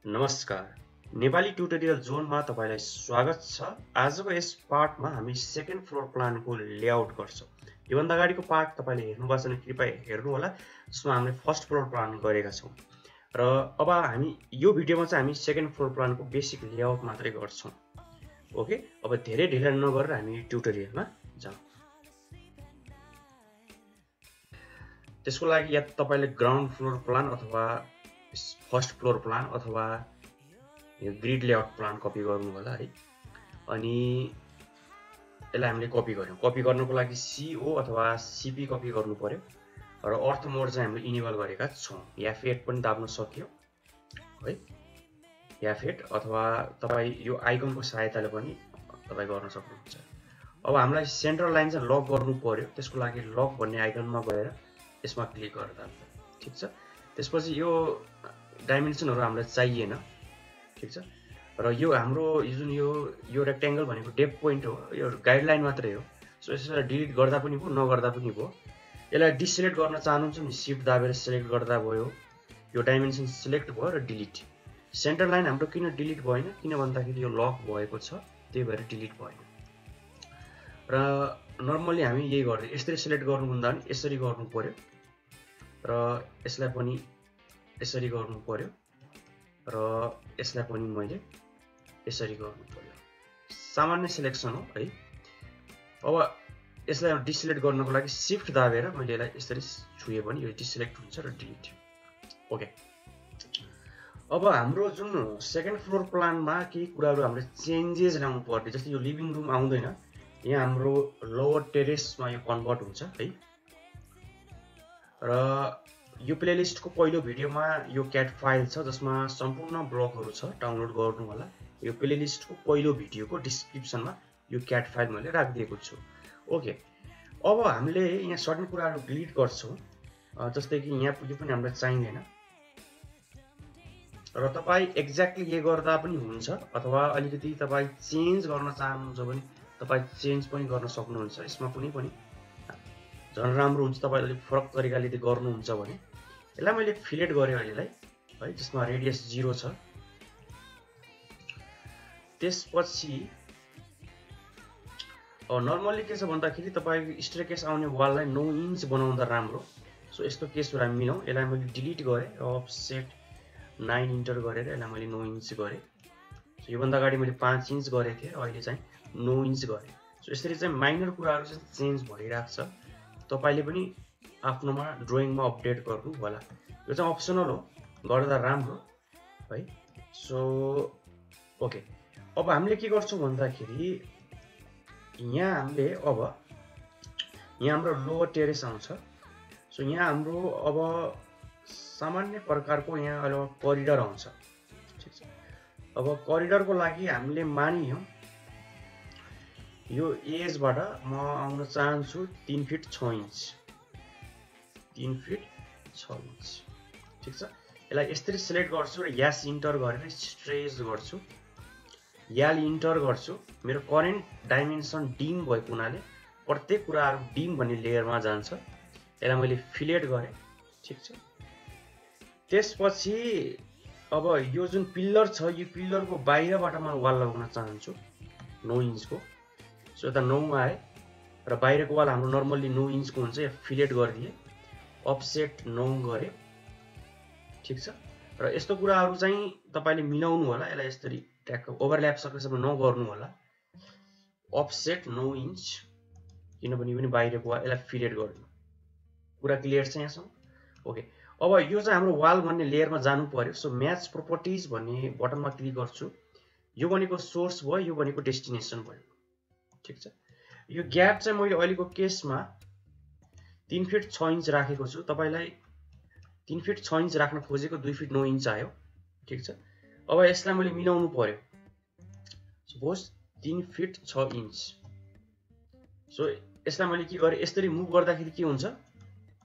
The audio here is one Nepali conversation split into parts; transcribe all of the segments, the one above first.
नमस्कार, नेपाली ट्युटोरियल जोनमा तपाईलाई स्वागत छ। आजको यस पार्टमा हामी सेकेन्ड फ्लोर प्लानको लेआउट गर्छौं। योभन्दा अगाडिको पार्ट तपाईले हेर्नुभएको छ भने कृपया हेर्नु होला, जसमा हामीले फर्स्ट फ्लोर प्लान गरेका छौं। र अब हामी यो भिडियोमा चाहिँ हामी सेकेन्ड फ्लोर प्लानको बेसिक लेआउट मात्रै गर्छौं। ओके, अब धेरै ढिला नगरेर हामी ट्युटोरियलमा जाउँ। त्यसको लागि या तपाईले ग्राउन्ड फ्लोर प्लान अथवा फर्स्ट फ्लोर प्लान अथवा यो ग्रिड लेआउट प्लान कपी गर्नु होला है। अनि यसलाई हामीले कपी गर्यौं। कपी गर्नको लागि CO अथवा CP कपी गर्नु पर्यो र अर्थ मोड चाहिँ हामीले इनेबल गरेका छौं। F8 पनि दाब्न सकियो है। F8 अथवा तपाई यो आइकनको सहायताले पनि तपाई गर्न सक्नुहुन्छ। अब हामीलाई सेन्ट्रल लाइन चाहिँ लक गर्नु पर्यो। त्यसको लागि लक भन्ने आइकनमा गएर यसमा क्लिक गर्दा ठीक छ। त्यसपछि यो डाइमेन्सनहरु हामीलाई चाहिएन, ठीक छ। र यो हाम्रो जुन यो रेक्टेंगल भनेको डेप्थ पोइन्ट हो, यो गाइडलाइन मात्रै हो। सो यसलाई डिलिट गर्दा पनि भयो, नगर्दा पनि भयो। यसलाई डिसिलेक्ट गर्न चाहनुहुन्छ भने शिफ्ट दाबेर सिलेक्ट गर्दा भयो। यो डाइमेन्सन सिलेक्ट भयो र डिलिट। सेन्टर लाइन हाम्रो किन डिलिट भएन? किन भन्दाखेरि यो लक भएको छ, त्यही भएर डिलिट भएन। र नर्मली हामी यही गर्दै यसरी सिलेक्ट गर्नुभन्दा पनि यसरी गर्नु पर्यो र यसलाई पनि यसरी गर्नु पर्यो र यसलाई पनि मैले यसरी गर्नु पर्यो। सामान्य सिलेक्सन हो है। अब यसलाई डिसिलेक्ट गर्नको लागि शिफ्ट दाबेर मैले यसलाई यसरी छुए पनि यो डिसिलेक्ट हुन्छ र डिलिट। ओके, अब हाम्रो जुन सेकेन्ड फ्लोर प्लानमा केही कुराहरु हामीले चेन्जेस ल्याउनु पर्ने, जस्तै यो लिभिङ रुम आउँदैन, यहाँ हाम्रो लोवर टेरेसमा यो कन्भर्ट हुन्छ है। र यो प्लेलिस्टको पहिलो भिडियोमा यो CAD फाइल छ जसमा सम्पूर्ण ब्लकहरु छ, डाउनलोड गर्नु होला। यो प्लेलिस्टको पहिलो भिडियोको डिस्क्रिप्सनमा यो CAD फाइल मैले राखिदिएको छु। ओके, अब हामीले यहाँ सर्टेन कुराहरु डिलिट गर्छौं, जस्तै कि यहाँ यो पनि हामीलाई चाहिँदैन। र तपाई एक्ज्याक्टली ये गर्दा पनि हुन्छ, अथवा अलिकति तपाई चेन्ज गर्न चाहनुहुन्छ भने तपाई चेन्ज पनि गर्न सक्नुहुन्छ। यसमा कुनै पनि झन् राम्रो हुन्छ। तपाईले अलिक फरक तरिकाले यदि गर्नुहुन्छ भने यसलाई मैले फिलेट गरे अहिलेलाई है, जसमा रेडियस 0 छ। त्यसपछि नर्मली के छ भन्दाखेरि तपाईको स्टेयरकेस आउने वाललाई 9 इन्च बनाउँदा राम्रो। सो यस्तो केसहरु हामी मिलाउँ। यसलाई मैले डिलिट गरे र अफसेट 9 इन्टर गरेर यसलाई मैले 9 इन्च गरे। सो यो भन्दा अगाडि मैले 5 इन्च गरे थिए, अहिले चाहिँ 9 इन्च गरे। सो यसरी चाहिँ माइनर कुराहरु चाहिँ चेन्ज भइराख्छ। तपाईले पनि आफ्नोमा ड्राइङमा अपडेट गर्नु होला। यो चाहिँ अप्सनल हो, गर्दा राम्रो है। सो ओके, अब हामीले के गर्छौं भन्दाखेरि यहाँ हामीले अब यहाँ हाम्रो लोवर टेरेस आउँछ। सो यहाँ हाम्रो अब सामान्य प्रकारको यहाँ अहिले करिडर आउँछ, ठीक छ। अब करिडरको लागि हामीले मानियौं यो एजबाट म आउन चाहन्छु 3 फिट 6 इन्च, 3 फिट 6 इन्च, ठीक छ। यसलाई यसरी सिलेक्ट गर्छु र यास इन्टर गरेर स्ट्रेच गर्छु, याल इन्टर गर्छु। मेरो करेन्ट डाइमेन्सन डिम भएको हुनाले प्रत्येक कुराहरु डिम भन्ने लेयरमा जान्छ। यसलाई मैले फिलेट गरे, ठीक छ। त्यसपछि अब यो जुन पिल्लर छ, यो पिल्लरको बाहिरबाट म वाल लगाउन चाहन्छु 9 इन्चको। सो यता 9 आए र बाहिरको वाल हाम्रो नर्मली 9 इन्चको हुन्छ। या फिलेट गरिदिए, अफसेट 9 गरे, ठीक छ। र यस्तो कुराहरु चाहिँ तपाईले मिलाउनु होला। यसलाई यसरी ट्याक ओभरल्याप सकेसम्म नगर्नु होला। अफसेट 9 इन्च, किनभने यो पनि बाहिरको वाल, यसलाई फिलेट गर्नु। कुरा क्लियर छ यहाँसम्म? ओके, अब यो चाहिँ हाम्रो वाल भन्ने लेयरमा जानु पर्यो। सो म्याच प्रोपर्टिज भन्ने बटनमा क्लिक गर्छु। यो भनेको सोर्स भयो, यो भनेको डेस्टिनेसन भयो, ठीक छ। यो ग्याप चाहिँ मैले अहिलेको केसमा 3 फिट 6 इन्च राखेको छु। तपाईलाई 3 फिट 6 इन्च राख्न खोजेको 2 फिट 9 इन्च आयो, ठीक छ। अब यसलाई मैले मिलाउनु पर्यो। Suppose 3 fit 6 inch. सो यसलाई मैले के गरे, यसरी मुभ गर्दाखेरि के हुन्छ,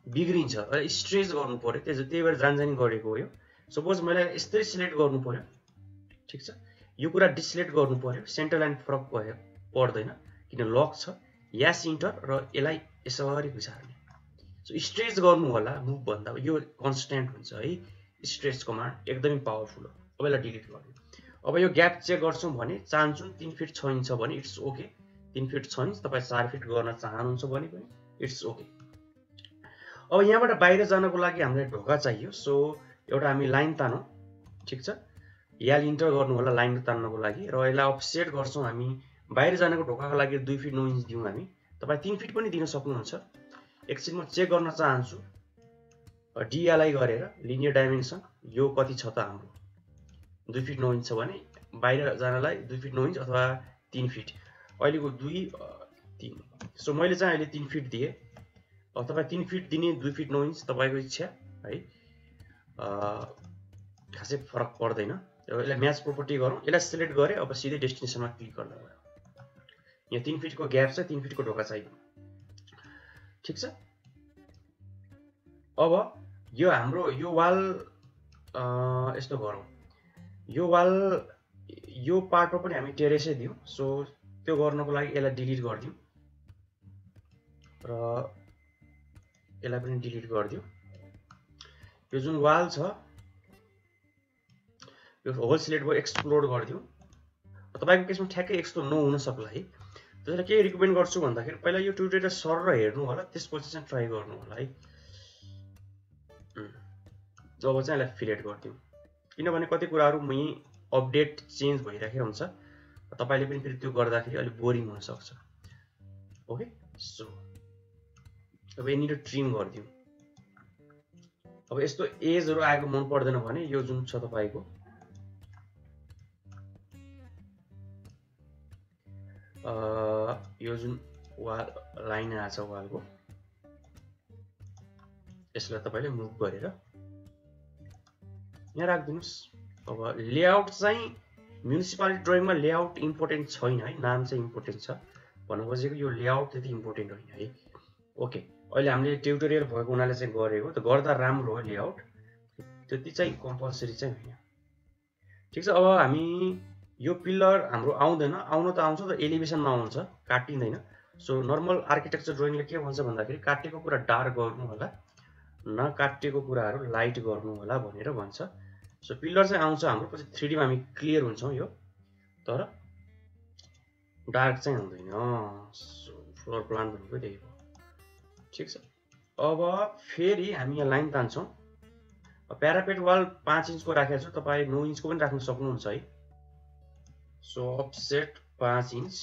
बिग्रिन्छ र स्ट्रेच गर्नु पर्यो। त्यही भएर जानजानी गरेको हो यो। सपोज मैले यसरी सिलेक्ट गर्नु पर्यो, ठीक छ। यो कुरा डिसिलेक्ट गर्नु पर्यो। सेन्टर लाइन फरक पर्दैन किन लक छ। यास इन्टर र यसलाई यसरी घुसार्ने। सो स्ट्रेच गर्नु होला मुभ भन्दा, यो कन्स्ट्यान्ट हुन्छ है। स्ट्रेच कमान्ड एकदमै पावरफुल हो। अब यसलाई डिलिट गर्दिउँ। अब यो ग्याप चेक गर्छौँ भने चाहन्छौँ 3 फिट 6 इन्च छ भने इट्स ओके, 3 फिट 6 इन्च। तपाईँ 4 फिट गर्न चाहनुहुन्छ भने पनि इट्स ओके। अब यहाँबाट बाहिर जानको लागि हामीलाई ढोका चाहियो। सो एउटा हामी लाइन तानौँ, ठिक छ। याल इन्टर गर्नु होला लाइन तान्नको लागि, र यसलाई अफसेट गर्छौँ हामी। बाहिर जानको ढोकाको लागि 2 फिट 9 इन्च दिउँ हामी। तपाईँ 3 फिट पनि दिन सक्नुहुन्छ। एकछिन म चेक गर्न चाहन्छु डिएलआई गरेर लिनियर डाइमेन्सन यो कति छ त हाम्रो। 2 फिट 9 इन्च छ भने बाहिर जानलाई 2 फिट 9 इन्च अथवा 3 फिट। अहिलेको 2 3, सो मैले चाहिँ अहिले 3 फिट दिएँ। अब तपाईँ 3 फिट दिने 2 फिट 9 इन्च तपाईँको इच्छा है, खासै फरक पर्दैन। यसलाई म्याच प्रोपर्टी गरौँ, यसलाई सिलेक्ट गरेँ। अब सिधै डेस्टिनेसनमा क्लिक गर्दा भयो। यहाँ 3 फिटको ग्याप छ, 3 फिटको ढोका चाहियो, ठिक छ। अब यो हाम्रो यो वाल यस्तो गरौँ, यो वाल यो पार्टमा पनि हामी टेरेसै दिउँ। सो त्यो गर्नको लागि यसलाई डिलिट गरिदिउँ र यसलाई पनि डिलिट गरिदिउँ। यो जुन वाल छ यो होल सिलेक्ट भयो, एक्सप्लोड गरिदिउँ। तपाईँको केसमा ठ्याक्कै यस्तो नहुन सक्ला है। त्यसैले के रिकमेन्ड गर्छु भन्दाखेरि पहिला यो ट्युटोरियल सर हेर्नु होला, त्यसपछि चाहिँ ट्राई गर्नु होला है। अब चाहिँ यसलाई फिलेट गरिदिउँ, किनभने कति कुराहरू मै अपडेट चेन्ज भइराखेको हुन्छ। तपाईँले पनि फेरि त्यो गर्दाखेरि अलिक बोरिङ हुनसक्छ। ओके, सो अब यहाँनिर ट्रिम गरिदिउँ। अब यस्तो एजहरू आएको मन पर्दैन भने यो जुन छ तपाईँको यो जुन वाल लाइन आछ वालको, यसलाई तपाईँले मुभ गरेर यहाँ राखिदिनुहोस्। अब लेआउट चाहिँ म्युनिसिपालिटी ड्रइङमा लेआउट इम्पोर्टेन्ट छैन है, नाम चाहिँ इम्पोर्टेन्ट छ। भन्नु खोजेको यो लेआउट त्यति इम्पोर्टेन्ट होइन है। ओके, अहिले हामीले ट्युटोरियल भएको हुनाले चाहिँ गरेको, त गर्दा राम्रो हो। लेआउट त्यति चाहिँ कम्पलसरी चाहिँ होइन, ठिक छ। अब हामी यो पिलर हाम्रो आउँदैन, आउन त आउँछ तर एलिभेसनमा आउँछ, काटिँदैन। सो नर्मल आर्किटेक्चर ड्रइङले के भन्छ भन्दाखेरि काटेको कुरा डार्क गर्नु होला, नकाटेको कुराहरू लाइट गर्नु होला भनेर भन्छ। सो पिलर चाहिँ आउँछ हाम्रो, पछि 3D मा हामी क्लियर हुन्छौँ यो, तर डार्क चाहिँ आउँदैन। सो फ्लोर प्लान भनेको त्यही हो, ठिक छ। अब फेरि हामी यहाँ लाइन तान्छौँ। प्यारापेट वाल 5 इन्चको राखेको छु, तपाईँ 9 इन्चको पनि राख्न सक्नुहुन्छ है। So offset 5 inch.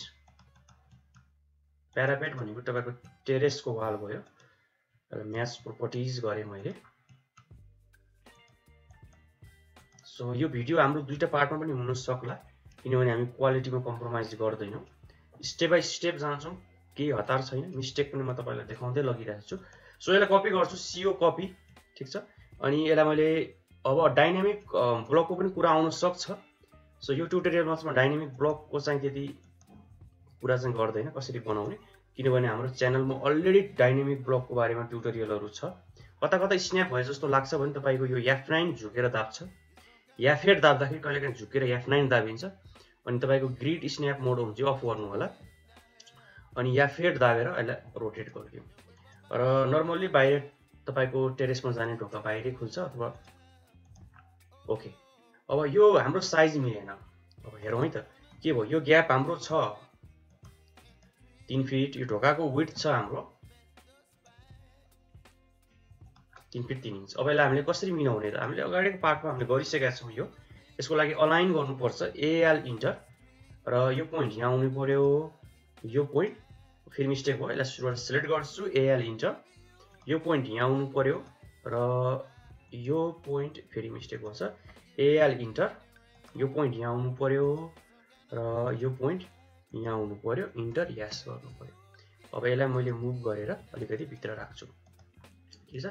प्यारापेट भनेको तपाईँको टेरेसको वाल भयो। म्याच प्रोपर्टिज गरेँ मैले। सो यो भिडियो हाम्रो दुईटा पार्टमा पनि हुन सक्ला, किनभने हामी क्वालिटीमा कम्प्रोमाइज गर्दैनौँ, स्टेप बाई स्टेप जान्छौँ, केही हतार छैन। मिस्टेक पनि म तपाईँलाई देखाउँदै लगिरहेको छु। सो यसलाई कपी गर्छु, सिओ कपी, ठिक छ। अनि यसलाई मैले अब डाइनामिक ब्लकको पनि कुरा आउन सक्छ। सो यो ट्युटोरियलमा चाहिँ म डाइनामिक ब्लकको चाहिँ त्यति कुरा चाहिँ गर्दैन कसरी बनाउने, किनभने हाम्रो च्यानलमा अलरेडी डाइनामिक ब्लकको बारेमा ट्युटोरियलहरू छ। कता कता स्न्याप भए जस्तो लाग्छ भने तपाईँको यो F9 झुकेर दाब्छ, F8 दाब्दाखेरि कहिलेकाहीँ झुकेर F9 दाबिन्छ। अनि तपाईँको ग्रिड स्न्याप मोड हुन्छ, अफ गर्नु होला। अनि F8 दाबेर यसलाई रोटेट गरिदिउँ। र नर्मल्ली बाहिर तपाईँको टेरेसमा जाने ढोका बाहिरै खुल्छ अथवा ओके। अब यो हाम्रो साइज मिलेन। अब हेरौँ है त के भयो। यो ग्याप हाम्रो छ 3 फिट, यो ढोकाको विड्थ छ हाम्रो 3 फिट 3 इन्च। अब यसलाई हामीले कसरी मिलाउने त, हामीले अगाडिको पार्टमा हामीले गरिसकेका छौँ। यो यसको लागि अलाइन गर्नुपर्छ, एएल इन्टर, र यो पोइन्ट यहाँ आउनु पर्यो। यो पोइन्ट फेरि मिस्टेक भयो, यसलाई सुरुवात सिलेक्ट गर्छु, एएल इन्टर, यो पोइन्ट यहाँ आउनु पर्यो, र यो पोइन्ट फेरि मिस्टेक भन्छ, एएल इन्टर, यो पोइन्ट यहाँ आउनु पर्यो, र यो पोइन्ट यहाँ आउनु पर्यो, इन्टर यस गर्नु पर्यो। अब यसलाई मैले मुभ गरेर अलिकति भित्र राख्छु, ठिक छ।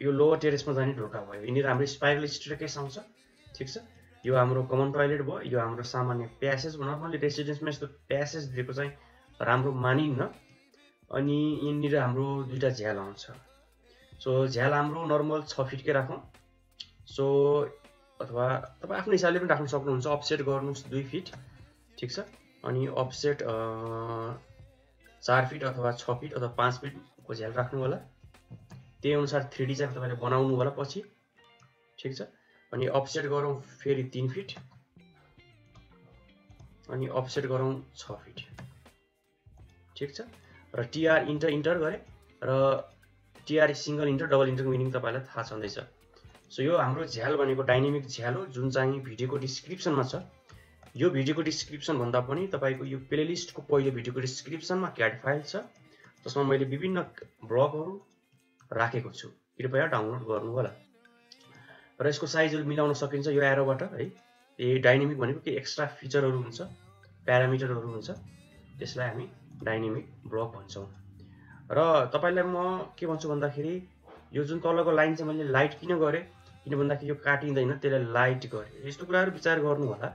यो लोवर टेरेसमा जाने ढोका भयो। यिनीहरू हाम्रो स्पाइरल स्टेयरकेस आउँछ, ठिक छ। यो हाम्रो कमन टोयलेट भयो, यो हाम्रो सामान्य प्यासेज। नर्मली रेसिडेन्समा यस्तो प्यासेज दिएको चाहिँ राम्रो मानिन्न। अनि यिनीहरू हाम्रो दुईटा झ्याल आउँछ। सो झ्याल हाम्रो नर्मल 6 फिटकै राखौँ। सो अथवा तपाईँ आफ्नो हिसाबले पनि राख्न सक्नुहुन्छ। अफसेट गर्नुहोस् 2 फिट, ठिक छ। अनि अफसेट 4 फिट अथवा 6 फिट अथवा 5 फिटको झ्याल राख्नु होला। त्यही अनुसार 3D चाहिँ तपाईँले बनाउनु होला पछि, ठिक छ। अनि अफसेट गरौँ फेरि 3 फिट अनि अफसेट गरौँ 6 फिट। ठीक छ। र टीआर इन्टर गरे र टीआर सिंगल इन्टर डबल इन्टरको मिनिङ तपाईलाई थाहा छँदैछ। सो यो हाम्रो झ्याल भनेको डाइनामिक झ्याल हो जुन चाहिँ भिडियोको डिस्क्रिप्सनमा छ। यो भिडियोको डिस्क्रिप्सन भन्दा पनि तपाईको यो प्लेलिस्टको पहिलो भिडियोको डिस्क्रिप्सनमा क्याड फाइल छ जसमा मैले विभिन्न ब्लकहरु राखेको छु, कृपया डाउनलोड गर्नु होला। र यसको साइजहरु मिलाउन सकिन्छ यो एरोबाट है। यो डाइनामिक भनेको के एक्स्ट्रा फिचरहरु हुन्छ, प्यारामिटरहरु हुन्छ, त्यसलाई हामी डाइनामिक ब्लक भन्छौं। र तपाईलाई म के भन्छु भन्दाखेरि यो जुन तलको लाइन चाहिँ मैले लाइट किन गरे किन भन्दाखेरि यो काटिदैन, त्यसलाई लाइट गरे। यस्तो कुराहरु विचार गर्नु होला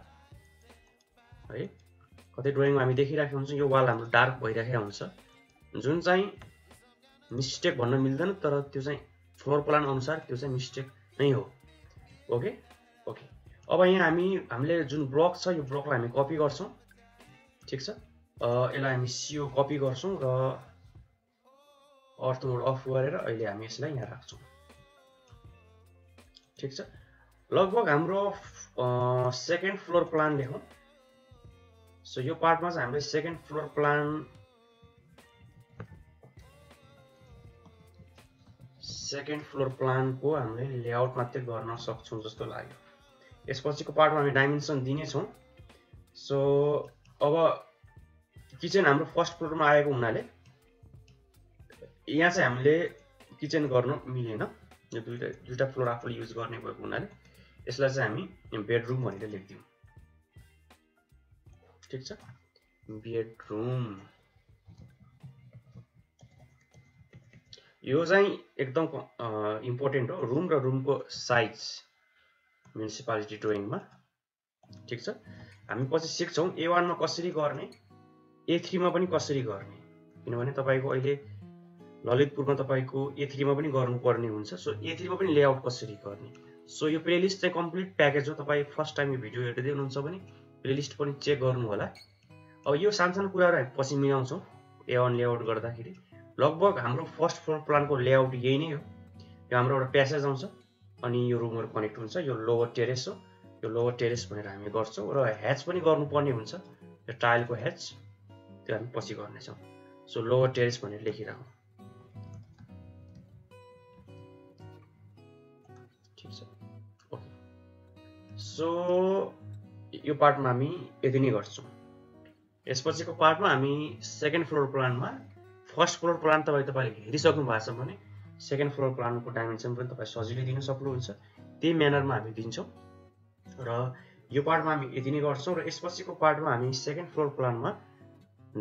है। कतै ड्रइङमा हामी देखिराखेको हुन्छ यो वाल हाम्रो डार्क भइराखेको हुन्छ जुन चाहिँ मिस्टेक भन्न मिल्दैन, तर त्यो चाहिँ फ्लोर प्लान अनुसार त्यो चाहिँ मिस्टेक नै हो। Okay okay. अब यहाँ हामीले जुन ब्लक छ यो ब्लकलाई हामी कपी गर्छौं। ठीक छ। यसलाई हामी सीओ कपी गर्छौं र अर्थ मोड अफ गरेर अहिले हामी यसलाई यहाँ राख्छौं। ठीक छ। लगभग हाम्रो सेकेन्ड फ्लोर प्लान लेखौं। सो यो पार्टमा चाहिँ हामीले सेकेन्ड फ्लोर प्लानको हामीले लेआउट मात्रै गर्न सक्छौं जस्तो लाग्यो। यसपछिको पार्टमा हामी डाइमेन्सन दिने छौं। सो अब किचन हाम्रो फर्स्ट फ्लोरमा आएको हुनाले यहाँ चाहिँ हामीले किचन गर्न मिलेन। यो दुईटा फ्लोर आफूले युज गर्ने भएको हुनाले यसलाई चाहिँ हामी बेडरुम भनेर लेख्दियौं। ठीक छ। बेडरुम यो चाहिँ एकदम इम्पोर्टेन्ट हो, रुम र रुमको साइज म्युनिसिपालिटी ड्रइङमा। ठीक छ। हामी पछि सिक्छौं A1 मा कसरी गर्ने, A3 मा पनि कसरी गर्ने, किनभने तपाईको अहिले ललितपुरमा तपाईको A3 मा पनि गर्नुपर्ने हुन्छ। सो A3 मा पनि लेआउट कसरी गर्ने। सो यो प्लेलिस्ट चाहिँ कम्प्लिट प्याकेज हो। तपाई फर्स्ट टाइम यो भिडियो हेर्दै हुनुहुन्छ भने प्लेलिस्ट पनि चेक गर्नु होला। अब यो सानसानो कुराहरु हामी पछि मिलाउँछौं A1 लेआउट गर्दाखेरि। लगभग हाम्रो फर्स्ट फ्लोर प्लानको लेआउट यही नै हो। यो हाम्रो एउटा प्यासेज आउँछ अनि यो रुमहरु कनेक्ट हुन्छ। यो लोवर टेरेस हो। यो लोवर टेरेस भनेर हामी गर्छौं र ह्याच पनि गर्नुपर्ने हुन्छ। यो टाइलको ह्याच त्यो हामी पछि गर्ने छौं। सो लोवर टेरेस भनेर लेखिराखौं। ठीक छ। ओके। सो यो पार्टमा हामी यति नै गर्छौं। यसपछिको पार्टमा हामी सेकेन्ड फ्लोर प्लानमा फर्स्ट फ्लोर प्लान तपाईले हेरिसक्नु भएको छ भने सेकेन्ड फ्लोर प्लानको डाइमेन्सन पनि तपाई सजिलै दिन सक्नुहुन्छ। त्यही म्यानरमा हामी दिन्छौं र यो पार्टमा हामी यति नै गर्छौं। र यसपछिको पार्टमा हामी सेकेन्ड फ्लोर प्लानमा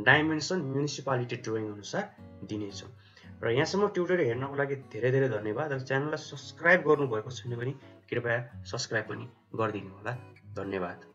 डाइमेन्सन म्युनिसिपालिटी ड्रइङ अनुसार दिनेछौं। र यहाँसम्म ट्युटोरियल हेर्नको लागि धेरै धेरै धन्यवाद। र च्यानललाई सब्स्क्राइब गर्नुभएको छैन भने कृपया सब्स्क्राइब पनि गरिदिनु होला। धन्यवाद।